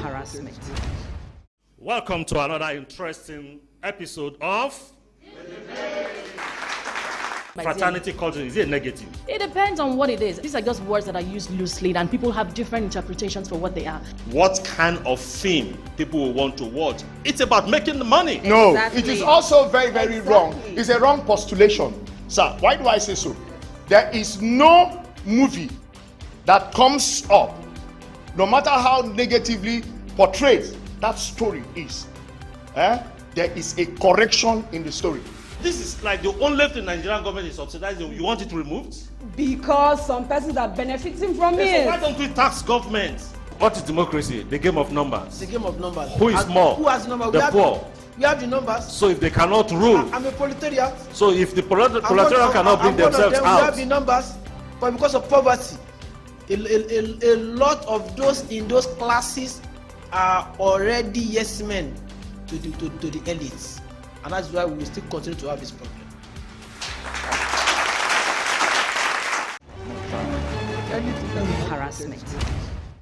harassment. Welcome to another interesting episode of Fraternity Culture. Is it negative? It depends on what it is. These are just words that are used loosely and people have different interpretations for what they are. What kind of film people will want to watch? It's about making the money. No, Exactly. it is also very, very wrong. It's a wrong postulation. Sir, why do I say so? There is no movie that comes up, no matter how negatively portrayed that story is, there is a correction in the story. This is like the only thing the Nigerian government is subsidizing. You want it removed? Because some persons are benefiting from So it. why don't we tax government? What is democracy? The game of numbers. The game of numbers. Who is more? Who has the number? The poor. We have the numbers. So if they cannot rule, I'm a proletariat. so if the proletariat cannot bring themselves We out, have the numbers, but because of poverty, a lot of those in those classes are already yes men to the elites, and that's why we will still continue to have this problem. Harassment.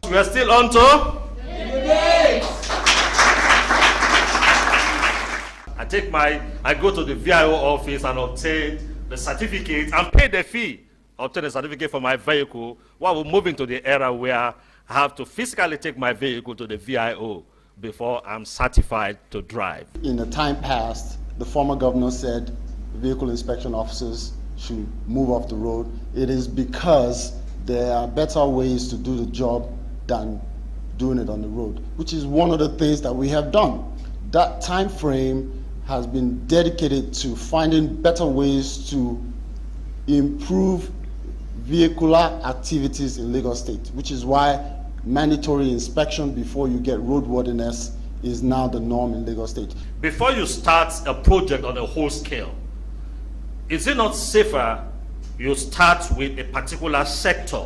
we are still on to. I go to the VIO office and obtain the certificate and pay the fee. Obtain a certificate for my vehicle while we're moving to the era where I have to physically take my vehicle to the VIO before I'm certified to drive. In the time past, the former governor said vehicle inspection officers should move off the road. It is because there are better ways to do the job than doing it on the road, which is one of the things that we have done. That time frame has been dedicated to finding better ways to improve vehicular activities in Lagos State, which is why mandatory inspection before you get roadworthiness is now the norm in Lagos State. Before you start a project on a whole scale, is it not safer you start with a particular sector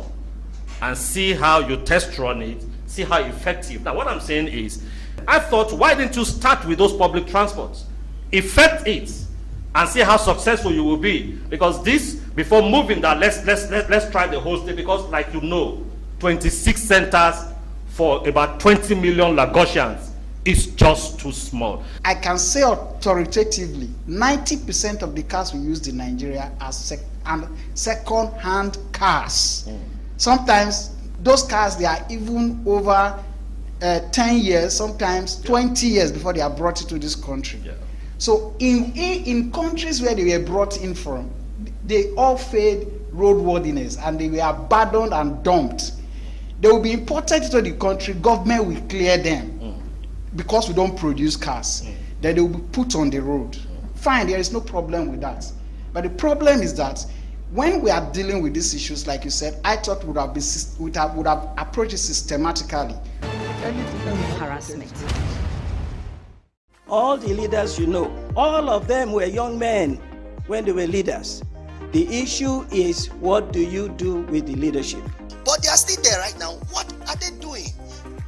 and see how you test run it, see how effective? Now what I'm saying is, I thought, why didn't you start with those public transports? Effect it and see how successful you will be. Because this, before moving that, let's try the whole state, because like you know, 26 centers for about 20 million Lagosians is just too small. I can say authoritatively, 90% of the cars we use in Nigeria are second-hand cars. Sometimes those cars, they are even over 10 years, sometimes 20 years before they are brought into this country. Yeah. So in countries where they were brought in from, they all failed roadworthiness and they were abandoned and dumped. They will be imported into the country, government will clear them because we don't produce cars. Then they will be put on the road. Fine, there is no problem with that. But the problem is that when we are dealing with these issues, like you said, I thought would have approached it systematically. Harassment. All the leaders you know, all of them were young men when they were leaders. The issue is, what do you do with the leadership? But they are still there right now. What are they doing?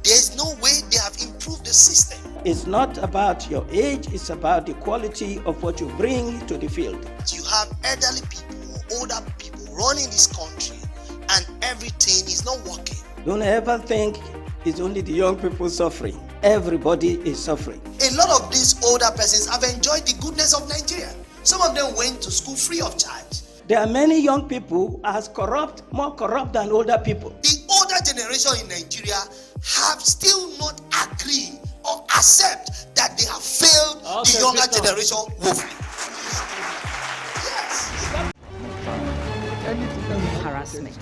There is no way they have improved the system. It's not about your age, it's about the quality of what you bring to the field. You have elderly people, older people running this country, and everything is not working. Don't ever think it's only the young people suffering. Everybody is suffering. A lot of these older persons have enjoyed the goodness of Nigeria. Some of them went to school free of charge. There are many young people as corrupt, more corrupt than older people. The older generation in Nigeria have still not agreed or accept that they have failed the younger generation woefully. Yes. Harassment.